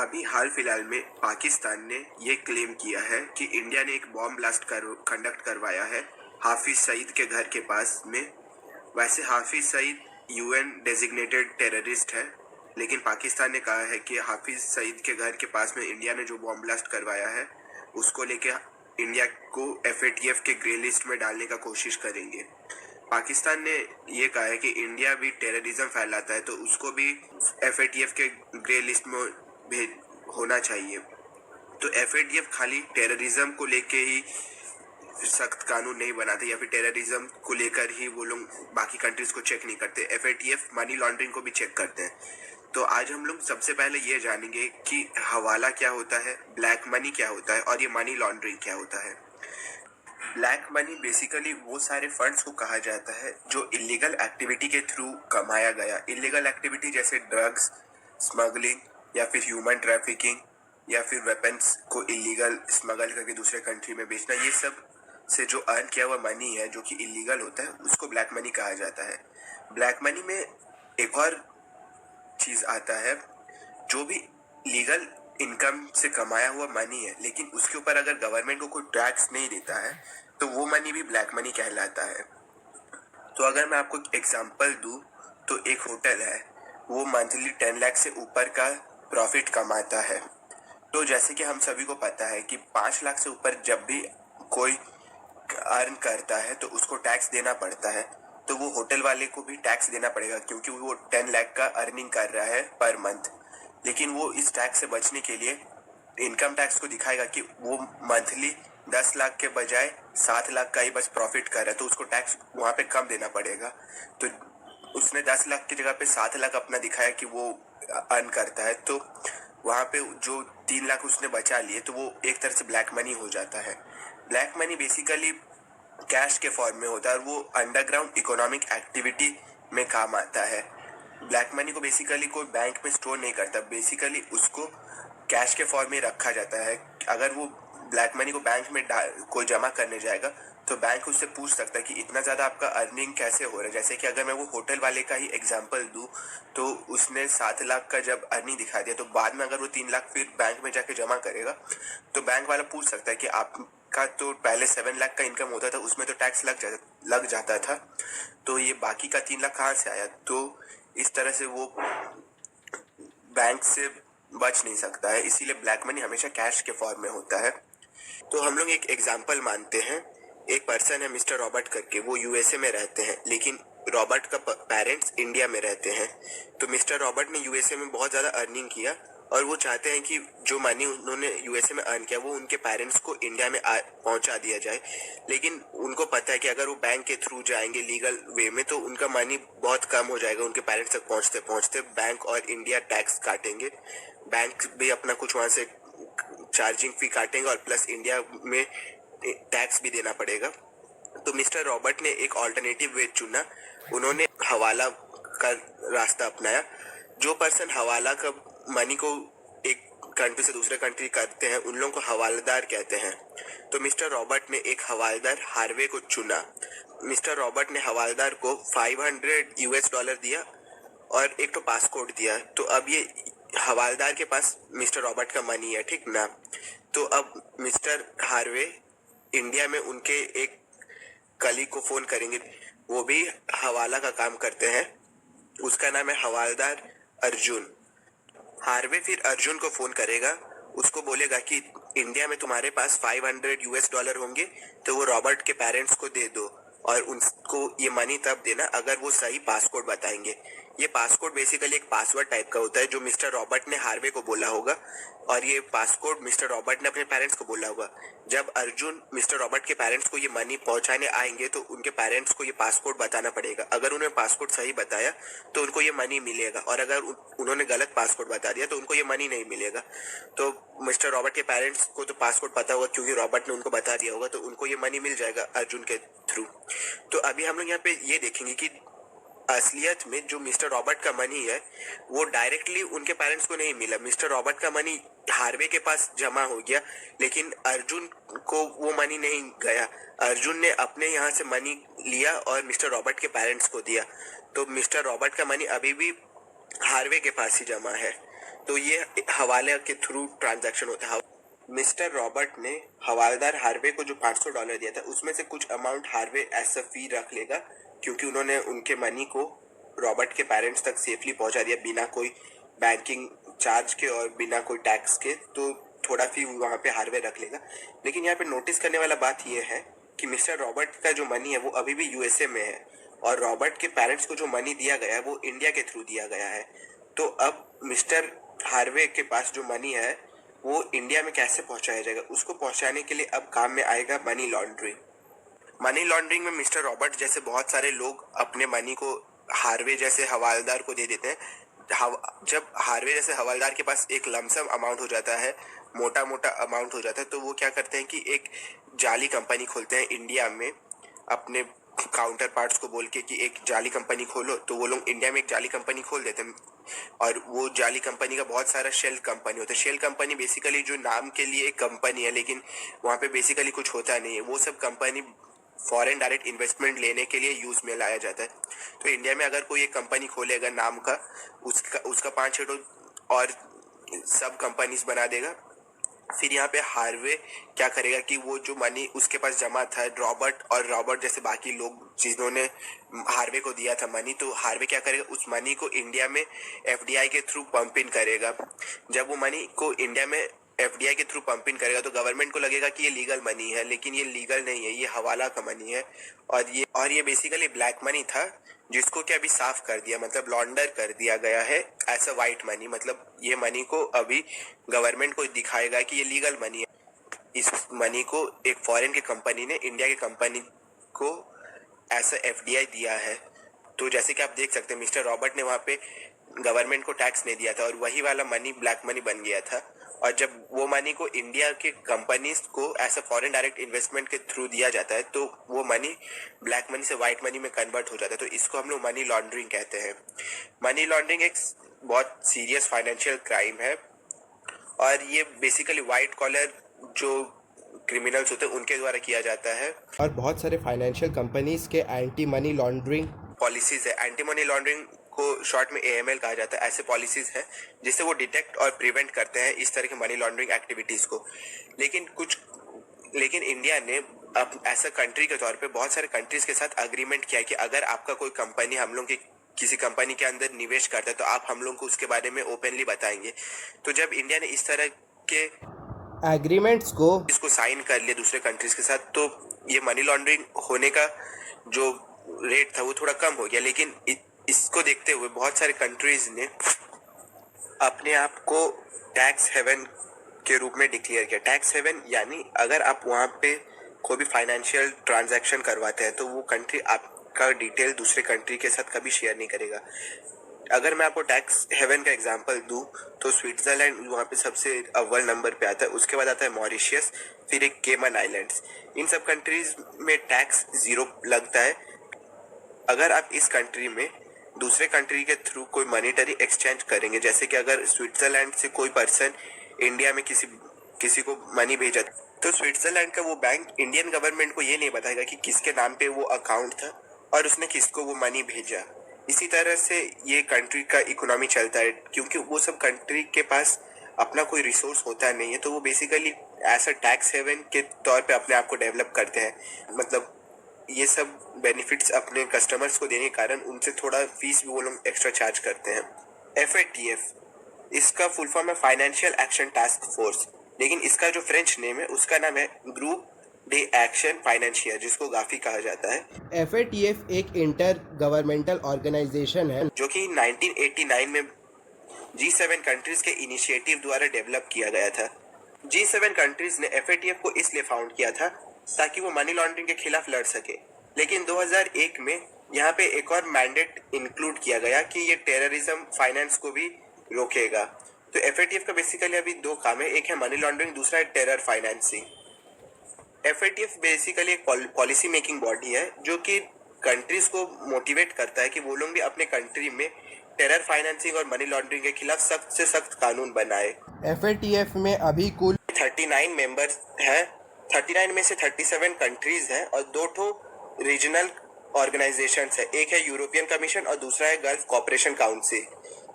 अभी हाल फिलहाल में पाकिस्तान ने ये क्लेम किया है कि इंडिया ने एक बॉम्ब ब्लास्ट कंडक्ट करवाया है हाफिज सईद के घर के पास में। वैसे Hafiz Saeed UN designated terrorist है, लेकिन पाकिस्तान ने कहा है कि हाफिज सईद के घर के पास में इंडिया ने जो बॉम्ब ब्लास्ट करवाया है उसको लेके इंडिया को एफएटीएफ के ग्रे लिस्ट में डालने का कोशिश करेंगे। पाकिस्तान ने ये कहा है कि इंडिया भी टेररिज्म फैलाता है तो उसको भी एफएटीएफ के ग्रे लिस्ट में भेज होना चाहिए। तो एफएटीएफ खाली टेररिज्म को लेके ही सख्त कानून नहीं बनाते या फिर टेररिज्म को लेकर ही वो लोग बाकी कंट्रीज को चेक नहीं करते। एफएटीएफ मनी लॉन्ड्रिंग को भी चेक करते हैं। तो आज हम लोग सबसे पहले ये जानेंगे कि हवाला क्या होता है, ब्लैक मनी क्या होता है और ये मनी लॉन्ड्रिंग क्या होता है। ब्लैक मनी बेसिकली वो सारे फंड्स को कहा जाता है जो इलीगल एक्टिविटी के थ्रू कमाया गया। इलीगल एक्टिविटी जैसे ड्रग्स, स्मगलिंग या फिर ह्यूमन ट्रैफिकिंग या फिर वेपन्स को इलीगल स्मगल करके दूसरे कंट्री में बेचना, ये सब से जो अर्न किया हुआ मनी है जो कि इलीगल होता है उसको ब्लैक मनी कहा जाता है। ब्लैक मनी में एक और चीज आता है, जो भी लीगल इनकम से कमाया हुआ मनी है लेकिन उसके ऊपर अगर गवर्नमेंट को कोई टैक्स नहीं देता है तो वो मनी भी ब्लैक मनी कहलाता है। तो अगर मैं आपको एग्जांपल दूं तो एक होटल है, वो मंथली 10 लाख से ऊपर का प्रॉफिट कमाता है। तो जैसे कि हम सभी को पता है कि 5 लाख से ऊपर जब भी कोई अर्न करता है तो उसको टैक्स देना पड़ता है। तो वो होटल वाले को भी टैक्स देना पड़ेगा क्योंकि वो 10 लाख का अर्निंग कर रहा है पर मंथ। लेकिन वो इस टैक्स से बचने के लिए इनकम टैक्स को दिखाएगा कि वो मंथली 10 लाख के बजाय 7 लाख का ही बस प्रॉफिट कर रहा है, तो उसको टैक्स वहाँ पे कम देना पड़ेगा। तो उसने 10 लाख की जगह पे 7 लाख अपना दिखाया कि वो अर्न करता है, तो वहाँ पे जो 3 लाख उसने बचा लिए तो वो एक तरह से ब्लैक मनी हो जाता है। ब्लैक मनी बेसिकली कैश के फॉर्म में होता है और वो अंडरग्राउंड इकोनॉमिक एक्टिविटी में काम आता है। ब्लैक मनी को बेसिकली कोई बैंक में स्टोर नहीं करता, बेसिकली उसको कैश के फॉर्म में रखा जाता है। अगर वो ब्लैक मनी को बैंक में कोई जमा करने जाएगा तो बैंक उससे पूछ सकता है कि इतना ज़्यादा आपका अर्निंग कैसे हो रहा है। जैसे कि अगर मैं वो होटल वाले का ही एग्जांपल दूं तो उसने 7 लाख का जब अर्निंग दिखा दिया तो बाद में अगर वो 3 लाख फिर बैंक में जाके जमा करेगा तो बैंक वाला पूछ सकता है कि आपका तो पहले 7 लाख का इनकम होता था, उसमें तो टैक्स लग जाता था, तो ये बाकी का 3 लाख कहाँ से आया। तो इस तरह से वो बैंक से बच नहीं सकता है, इसीलिए ब्लैक मनी हमेशा कैश के फॉर्म में होता है। तो हम लोग एक एग्जांपल मानते हैं, एक पर्सन है मिस्टर रॉबर्ट करके, वो यूएसए में रहते हैं लेकिन रॉबर्ट का पेरेंट्स इंडिया में रहते हैं। तो मिस्टर रॉबर्ट ने यूएसए में बहुत ज़्यादा अर्निंग किया और वो चाहते हैं कि जो मनी उन्होंने यूएसए में अर्न किया वो उनके पेरेंट्स को इंडिया में पहुंचा दिया जाए। लेकिन उनको पता है कि अगर वो बैंक के थ्रू जाएंगे लीगल वे में तो उनका मनी बहुत कम हो जाएगा, उनके पेरेंट्स तक पहुंचते पहुंचते बैंक और इंडिया टैक्स काटेंगे। बैंक भी अपना कुछ वहाँ से चार्जिंग फी काटेंगे और प्लस इंडिया में टैक्स भी देना पड़ेगा। तो मिस्टर रॉबर्ट ने एक ऑल्टरनेटिव वे चुना, उन्होंने हवाला का रास्ता अपनाया। जो पर्सन हवाला का मनी को एक कंट्री से दूसरे कंट्री करते हैं उन लोगों को हवालदार कहते हैं। तो मिस्टर रॉबर्ट ने एक हवालदार हार्वे को चुना। मिस्टर रॉबर्ट ने हवालदार को $500 दिया और एक तो पासपोर्ट दिया। तो अब ये हवालदार के पास मिस्टर रॉबर्ट का मनी है, ठीक ना। तो अब मिस्टर हार्वे इंडिया में उनके एक कलीग को फोन करेंगे, वो भी हवाला का काम करते हैं, उसका नाम है हवालदार अर्जुन। हार्वे फिर अर्जुन को फोन करेगा, उसको बोलेगा कि इंडिया में तुम्हारे पास $500 होंगे तो वो रॉबर्ट के पेरेंट्स को दे दो और उनको ये मनी तब देना अगर वो सही पासकोड बताएंगे। ये पासकोड बेसिकली एक पासवर्ड टाइप का होता है जो मिस्टर रॉबर्ट ने हार्वे को बोला होगा और ये पासकोड मिस्टर रॉबर्ट ने अपने पेरेंट्स को बोला होगा। जब अर्जुन मिस्टर रॉबर्ट के पेरेंट्स को ये मनी पहुंचाने आएंगे तो उनके पेरेंट्स को ये पासकोड बताना पड़ेगा। अगर उन्होंने पासकोड सही बताया तो उनको ये मनी मिलेगा और अगर उन्होंने गलत पासकोड बता दिया तो उनको ये मनी नहीं मिलेगा। तो मिस्टर रॉबर्ट के पेरेंट्स को तो पासकोड पता होगा क्योंकि रॉबर्ट ने उनको बता दिया होगा, तो उनको ये मनी मिल जाएगा अर्जुन के थ्रू। तो अभी हम लोग यहाँ पे ये देखेंगे कि असलियत में जो मिस्टर रॉबर्ट का मनी है वो डायरेक्टली उनके पेरेंट्स को नहीं मिला। मिस्टर रॉबर्ट का मनी हार्वे के पास जमा हो गया लेकिन अर्जुन को वो मनी नहीं गया। अर्जुन ने अपने यहाँ से मनी लिया और मिस्टर रॉबर्ट के पेरेंट्स को दिया। तो मिस्टर रॉबर्ट का मनी अभी भी हार्वे के पास ही जमा है। तो ये हवाले के थ्रू ट्रांजैक्शन होता है। मिस्टर रॉबर्ट ने हवालदार हार्वे को जो $500 दिया था उसमें से कुछ अमाउंट हार्वे एज अ फी रख लेगा, क्योंकि उन्होंने उनके मनी को रॉबर्ट के पेरेंट्स तक सेफली पहुंचा दिया बिना कोई बैंकिंग चार्ज के और बिना कोई टैक्स के, तो थोड़ा फी वहाँ पे हार्वे रख लेगा। लेकिन यहाँ पे नोटिस करने वाला बात यह है कि मिस्टर रॉबर्ट का जो मनी है वो अभी भी यूएसए में है, और रॉबर्ट के पेरेंट्स को जो मनी दिया गया है वो इंडिया के थ्रू दिया गया है। तो अब मिस्टर हार्वे के पास जो मनी है वो इंडिया में कैसे पहुंचाया जाएगा, उसको पहुंचाने के लिए अब काम में आएगा मनी लॉन्ड्रिंग। मनी लॉन्ड्रिंग में मिस्टर रॉबर्ट जैसे बहुत सारे लोग अपने मनी को हार्वे जैसे हवालदार को दे देते हैं। जब हार्वे जैसे हवालदार के पास एक लमसम अमाउंट हो जाता है, मोटा मोटा अमाउंट हो जाता है, तो वो क्या करते हैं कि एक जाली कंपनी खोलते हैं इंडिया में, अपने काउंटर पार्ट्स को बोल के कि एक जाली कंपनी खोलो, तो वो लोग इंडिया में एक जाली कंपनी खोल देते हैं। और वो जाली कंपनी का बहुत सारा शेल कंपनी होता है। शेल कंपनी बेसिकली जो नाम के लिए एक कंपनी है, लेकिन वहाँ पे बेसिकली कुछ होता नहीं है। वो सब कंपनी फॉरेन डायरेक्ट इन्वेस्टमेंट लेने के लिए यूज में लाया जाता है। तो इंडिया में अगर कोई एक कंपनी खोलेगा नाम का, उसका 5-6 और सब कंपनीज बना देगा। फिर यहाँ पे हार्वे क्या करेगा कि वो जो मनी उसके पास जमा था रॉबर्ट जैसे बाकी लोग जिन्होंने हार्वे को दिया था मनी, तो हार्वे क्या करेगा उस मनी को इंडिया में एफडीआई के थ्रू पंप इन करेगा। जब वो मनी को इंडिया में एफडीआई के थ्रू पंप इन करेगा तो गवर्नमेंट को लगेगा कि ये लीगल मनी है, लेकिन ये लीगल नहीं है, ये हवाला का मनी है। और ये बेसिकली ब्लैक मनी था, जिसको क्या अभी साफ कर दिया, मतलब लॉन्डर कर दिया गया है एज अ वाइट मनी। मतलब ये मनी को अभी गवर्नमेंट को दिखाएगा कि ये लीगल मनी है। इस मनी को एक फॉरेन के कंपनी ने इंडिया के कंपनी को एज अ एफडीआई दिया है। तो जैसे कि आप देख सकते हैं मिस्टर रॉबर्ट ने वहाँ पे गवर्नमेंट को टैक्स नहीं दिया था और वही वाला मनी ब्लैक मनी बन गया था। और जब वो मनी को इंडिया के कंपनीज को ऐसा फॉरेन डायरेक्ट इन्वेस्टमेंट के थ्रू दिया जाता है तो वो मनी ब्लैक मनी से वाइट मनी में कन्वर्ट हो जाता है। तो इसको हम लोग मनी लॉन्ड्रिंग कहते हैं। मनी लॉन्ड्रिंग एक बहुत सीरियस फाइनेंशियल क्राइम है और ये बेसिकली वाइट कॉलर जो क्रिमिनल्स होते हैं उनके द्वारा किया जाता है। और बहुत सारे फाइनेंशियल कंपनीज के एंटी मनी लॉन्ड्रिंग पॉलिसीज है। एंटी मनी लॉन्ड्रिंग को शॉर्ट में एएमएल कहा जाता है। ऐसे पॉलिसीज है जिससे वो डिटेक्ट और प्रिवेंट करते हैं इस तरह के मनी लॉन्ड्रिंग एक्टिविटीज को। लेकिन इंडिया ने अब ऐसा कंट्री के तौर पे बहुत सारे कंट्रीज के साथ अग्रीमेंट किया कि अगर आपका कोई कंपनी हम लोग की किसी कंपनी के अंदर निवेश करता है तो आप हम लोग को उसके बारे में ओपनली बताएंगे। तो जब इंडिया ने इस तरह के एग्रीमेंट्स को इसको साइन कर लिया दूसरे कंट्रीज के साथ, तो ये मनी लॉन्ड्रिंग होने का जो रेट था वो थोड़ा कम हो गया। लेकिन इसको देखते हुए बहुत सारे कंट्रीज ने अपने आप को टैक्स हेवन के रूप में डिक्लेयर किया। टैक्स हेवन यानी अगर आप वहाँ पे कोई भी फाइनेंशियल ट्रांजैक्शन करवाते हैं तो वो कंट्री आपका डिटेल दूसरे कंट्री के साथ कभी शेयर नहीं करेगा। अगर मैं आपको टैक्स हेवन का एग्जांपल दूं तो स्विट्जरलैंड वहाँ पे सबसे अव्वल नंबर पे आता है, उसके बाद आता है मॉरिशियस, फिर एक केमन आइलैंड्स। इन सब कंट्रीज में टैक्स 0 लगता है। अगर आप इस कंट्री में दूसरे कंट्री के थ्रू कोई मॉनेटरी एक्सचेंज करेंगे, जैसे कि अगर स्विट्जरलैंड से कोई पर्सन इंडिया में किसी को मनी भेजा तो स्विट्जरलैंड का वो बैंक इंडियन गवर्नमेंट को ये नहीं बताएगा कि किसके नाम पे वो अकाउंट था और उसने किसको वो मनी भेजा। इसी तरह से ये कंट्री का इकोनॉमी चलता है, क्योंकि वो सब कंट्री के पास अपना कोई रिसोर्स होता नहीं है, तो वो बेसिकली ऐसा टैक्स हेवन के तौर पे अपने आप को डेवलप करते हैं। मतलब ये सब बेनिफिट्स अपने कस्टमर्स को देने के कारण उनसे थोड़ा फीस भी वो लोग एक्स्ट्रा चार्ज करते हैं। FATF इसका फुल फॉर्म है फाइनेंशियल एक्शन टास्क फोर्स, लेकिन इसका जो फ्रेंच नेम है उसका नाम है ग्रुप डे एक्शन फाइनेंशियर, जिसको गाफी कहा जाता है। FATF एक इंटर गवर्नमेंटल ऑर्गेनाइजेशन है जो कि 1989 में G7 कंट्रीज के इनिशिएटिव द्वारा डेवलप किया गया था। G7 कंट्रीज ने FATF को इसलिए फाउंड किया था ताकि वो मनी लॉन्ड्रिंग के खिलाफ लड़ सके। लेकिन 2001 में यहाँ पे एक और मैंडेट इंक्लूड किया गया कि ये टेररिज्म फाइनेंस को भी रोकेगा। तो FATF का बेसिकली अभी 2 काम है, एक है मनी लॉन्ड्रिंग, दूसरा है टेरर फाइनेंसिंग। FATF बेसिकली एक पॉलिसी मेकिंग बॉडी है जो कि कंट्रीज को मोटिवेट करता है कि वो लोग भी अपने कंट्री में टेरर फाइनेंसिंग और मनी लॉन्ड्रिंग के खिलाफ सख्त से सख्त कानून बनाए। FATF में अभी कुल 39 मेंबर्स हैं। 39 में से 37 कंट्रीज हैं और 2 रीजनल ऑर्गेनाइजेशंस है। एक है यूरोपियन कमीशन और दूसरा है गल्फ कॉपरेशन काउंसिल।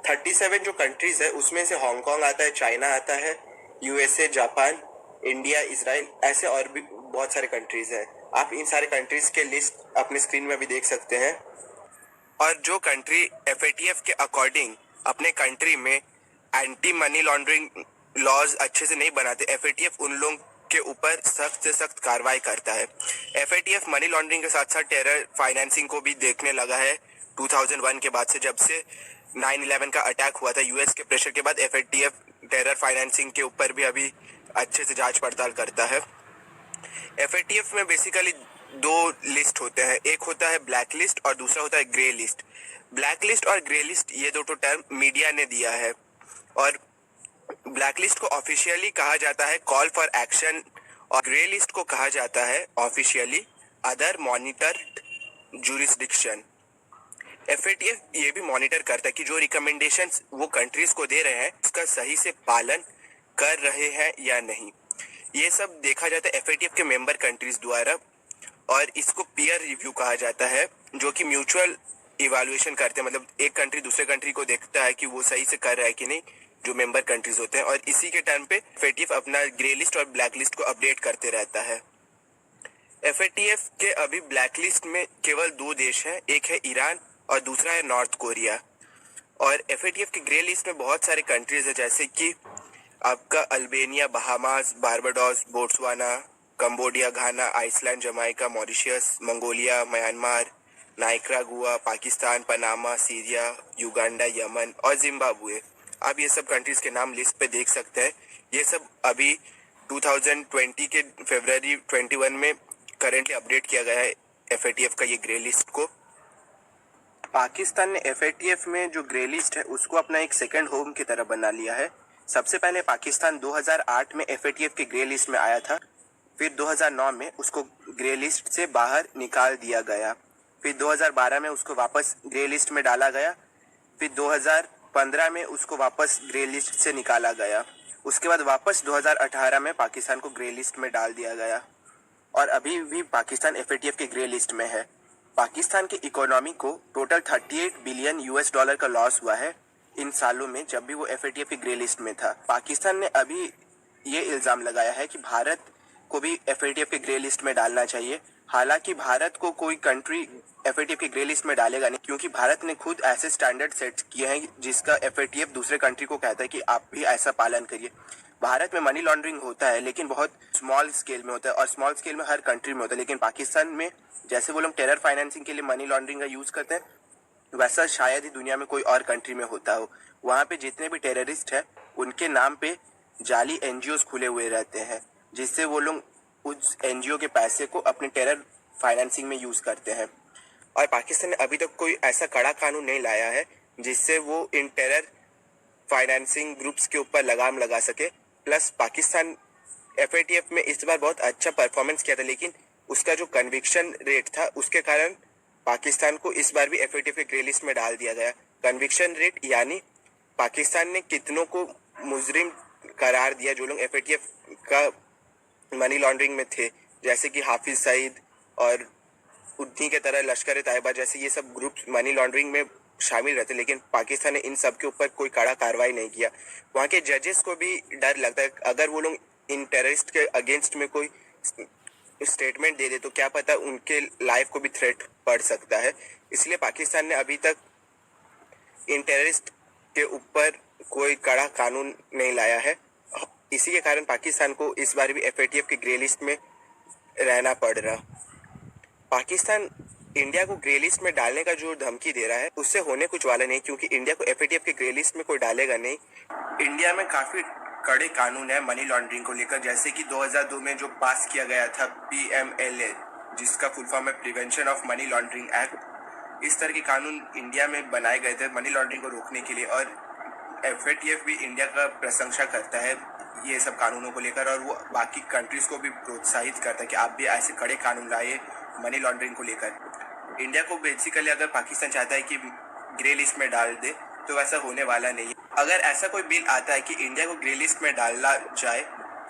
37 जो कंट्रीज है उसमें से हांगकांग आता है, चाइना आता है, यूएसए, जापान, इंडिया, इसराइल, ऐसे और भी बहुत सारे कंट्रीज हैं। आप इन सारे कंट्रीज के लिस्ट अपने स्क्रीन में भी देख सकते हैं। और जो कंट्री एफएटीएफ के अकॉर्डिंग अपने कंट्री में एंटी मनी लॉन्ड्रिंग लॉज अच्छे से नहीं बनाते, एफएटीएफ उन लोगों के ऊपर सख्त से सख्त कार्रवाई करता है। एफएटीएफ मनी लॉन्ड्रिंग के साथ साथ टेरर फाइनेंसिंग को भी देखने लगा है 2001 के बाद से, जब से 9/11 का अटैक हुआ था यूएस के प्रेशर के बाद। एफएटीएफ टेरर फाइनेंसिंग के ऊपर भी अभी अच्छे से जांच पड़ताल करता है। एफएटीएफ में बेसिकली दो लिस्ट होते हैं, एक होता है ब्लैक लिस्ट और दूसरा होता है ग्रे लिस्ट। ब्लैक लिस्ट और ग्रे लिस्ट ये दो टर्म मीडिया ने दिया है। और ब्लैक लिस्ट को ऑफिशियली कहा जाता है कॉल फॉर एक्शन और ग्रे लिस्ट को कहा जाता है officially other monitored jurisdiction. FATF ये भी मॉनिटर करता है कि जो रिकमेंडेशंस वो कंट्रीज को दे रहे हैं उसका सही से पालन कर रहे हैं या नहीं। ये सब देखा जाता है एफएटीएफ के मेंबर कंट्रीज द्वारा और इसको पीयर रिव्यू कहा जाता है, जो कि म्यूचुअल इवैल्यूएशन करते हैं। मतलब एक कंट्री दूसरे कंट्री को देखता है कि वो सही से कर रहा है कि नहीं, जो मेंबर कंट्रीज होते हैं। और इसी के टर्म पे एफएटीएफ अपना ग्रे लिस्ट और ब्लैक लिस्ट को अपडेट करते रहता है। एफएटीएफ के अभी ब्लैक लिस्ट में केवल दो देश हैं, एक है ईरान और दूसरा है नॉर्थ कोरिया। और एफएटीएफ की ग्रे लिस्ट में बहुत सारे कंट्रीज है, जैसे कि आपका Albania, Bahamas, Barbados, Botswana, Cambodia, Ghana, Iceland, Jamaica, Mauritius, Mongolia, Myanmar, Nicaragua, Pakistan, Panama, Syria, Uganda, Yemen और जिम्बाब्वे। आप ये सब कंट्रीज के नाम लिस्ट पे देख सकते हैं। ये सब अभी 2020 के फरवरी 21 में करेंटली अपडेट किया गया है एफएटीएफ का ये ग्रे लिस्ट को। पाकिस्तान ने एफएटीएफ में जो ग्रे लिस्ट है उसको अपना एक सेकंड होम की तरह बना लिया है। सबसे पहले पाकिस्तान 2008 में एफएटीएफ के ग्रे लिस्ट में आया था, फिर 2009 में उसको ग्रे लिस्ट से बाहर निकाल दिया गया, फिर 2012 में उसको वापस ग्रे लिस्ट में डाला गया, फिर 2015 में उसको वापस ग्रे लिस्ट से निकाला गया, उसके बाद वापस 2018 में पाकिस्तान को ग्रे लिस्ट में डाल दिया गया और अभी भी पाकिस्तान एफएटीएफ के ग्रे लिस्ट में है। पाकिस्तान की इकोनॉमी को टोटल 38 बिलियन यूएस डॉलर का लॉस हुआ है इन सालों में, जब भी वो एफएटीएफ की ग्रे लिस्ट में था। पाकिस्तान ने अभी ये इल्ज़ाम लगाया है कि भारत को भी एफएटीएफ के ग्रे लिस्ट में डालना चाहिए। हालांकि भारत को कोई कंट्री एफएटीएफ के ग्रे लिस्ट में डालेगा नहीं, क्योंकि भारत ने खुद ऐसे स्टैंडर्ड सेट किए हैं जिसका एफएटीएफ दूसरे कंट्री को कहता है कि आप भी ऐसा पालन करिए। भारत में मनी लॉन्ड्रिंग होता है लेकिन बहुत स्मॉल स्केल में होता है और स्मॉल स्केल में हर कंट्री में होता है, लेकिन पाकिस्तान में जैसे वो लोग टेरर फाइनेंसिंग के लिए मनी लॉन्ड्रिंग का यूज करते हैं, वैसा शायद ही दुनिया में कोई और कंट्री में होता हो। वहाँ पे जितने भी टेररिस्ट हैं उनके नाम पे जाली एनजीओ खुले हुए रहते हैं, जिससे वो लोग उस एनजीओ के पैसे को अपने टेरर फाइनेंसिंग में यूज करते हैं। और पाकिस्तान ने अभी तक कोई ऐसा कड़ा कानून नहीं लाया है जिससे वो इन टेरर फाइनेंसिंग ग्रुप्स के ऊपर लगाम लगा सके। प्लस पाकिस्तान एफएटीएफ में इस बार बहुत अच्छा परफॉर्मेंस किया था, लेकिन उसका जो कन्विक्शन रेट था उसके कारण पाकिस्तान को इस बार भी एफएटीएफ के ग्रे लिस्ट में डाल दिया गया। कन्विक्शन रेट यानी पाकिस्तान ने कितनों को मुजरिम करार दिया जो लोग एफएटीएफ का मनी लॉन्ड्रिंग में थे, जैसे कि हाफिज सईद और उन्हीं के तरह लश्कर ए तैयबा जैसे ये सब ग्रुप मनी लॉन्ड्रिंग में शामिल रहते, लेकिन पाकिस्तान ने इन सब के ऊपर कोई कड़ा कार्रवाई नहीं किया। वहाँ के जजेस को भी डर लगता है अगर वो लोग इन टेररिस्ट के अगेंस्ट में कोई स्टेटमेंट दे दे तो क्या पता उनके लाइफ को भी थ्रेट पड़ सकता है। इसलिए पाकिस्तान ने अभी तक इन टेररिस्ट के ऊपर कोई कड़ा कानून नहीं लाया है। इसी के कारण पाकिस्तान को इस बार भी एफएटीएफ के ग्रे लिस्ट में रहना पड़ रहा। पाकिस्तान इंडिया को ग्रे लिस्ट में डालने का जो धमकी दे रहा है उससे होने कुछ वाला नहीं, क्योंकि इंडिया को एफएटीएफ के ग्रे लिस्ट में कोई डालेगा नहीं। इंडिया में काफी कड़े कानून है मनी लॉन्ड्रिंग को लेकर, जैसे कि 2002 में जो पास किया गया था PMLA, जिसका फुल फॉर्म है prevention of money laundering act. इस तरह के कानून इंडिया में बनाए गए थे मनी लॉन्ड्रिंग को रोकने के लिए, और एफएटीएफ भी इंडिया का प्रशंसा करता है ये सब कानूनों को लेकर, और वो बाकी कंट्रीज को भी प्रोत्साहित करता है कि आप भी ऐसे कड़े कानून लाए मनी लॉन्ड्रिंग को लेकर। इंडिया को बेसिकली अगर पाकिस्तान चाहता है कि ग्रे लिस्ट में डाल दे तो वैसा होने वाला नहीं है। अगर ऐसा कोई बिल आता है कि इंडिया को ग्रे लिस्ट में डालना जाए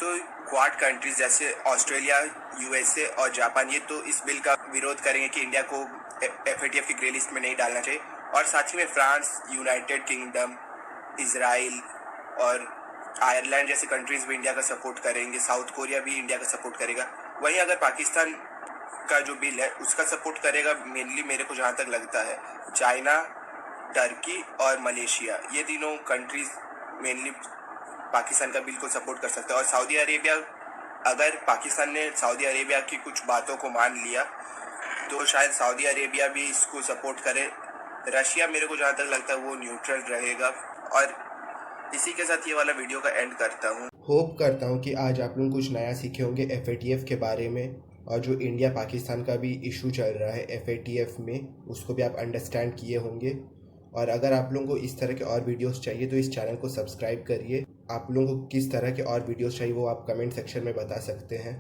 तो क्वाड कंट्रीज जैसे ऑस्ट्रेलिया, यूएसए और जापान ये तो इस बिल का विरोध करेंगे कि इंडिया को एफएटीएफ की ग्रे लिस्ट में नहीं डालना चाहिए, और साथ ही में फ्रांस, यूनाइटेड किंगडम, इजराइल और आयरलैंड जैसे कंट्रीज़ भी इंडिया का सपोर्ट करेंगे, साउथ कोरिया भी इंडिया का सपोर्ट करेगा। वहीं अगर पाकिस्तान का जो बिल है उसका सपोर्ट करेगा मेनली, मेरे को जहाँ तक लगता है, चाइना, टर्की और मलेशिया, ये तीनों कंट्रीज़ मेनली पाकिस्तान का बिल को सपोर्ट कर सकता है। और सऊदी अरेबिया, अगर पाकिस्तान ने सऊदी अरेबिया की कुछ बातों को मान लिया तो शायद सऊदी अरेबिया भी इसको सपोर्ट करे। रशिया मेरे को जहाँ तक लगता है वो न्यूट्रल रहेगा। और इसी के साथ ये वाला वीडियो का एंड करता हूँ। होप करता हूँ कि आज आप लोग कुछ नया सीखे होंगे FATF के बारे में, और जो इंडिया पाकिस्तान का भी इशू चल रहा है FATF में, उसको भी आप अंडरस्टैंड किए होंगे। और अगर आप लोगों को इस तरह के और वीडियोस चाहिए तो इस चैनल को सब्सक्राइब करिए। आप लोगों को किस तरह के और वीडियोस चाहिए वो आप कमेंट सेक्शन में बता सकते हैं।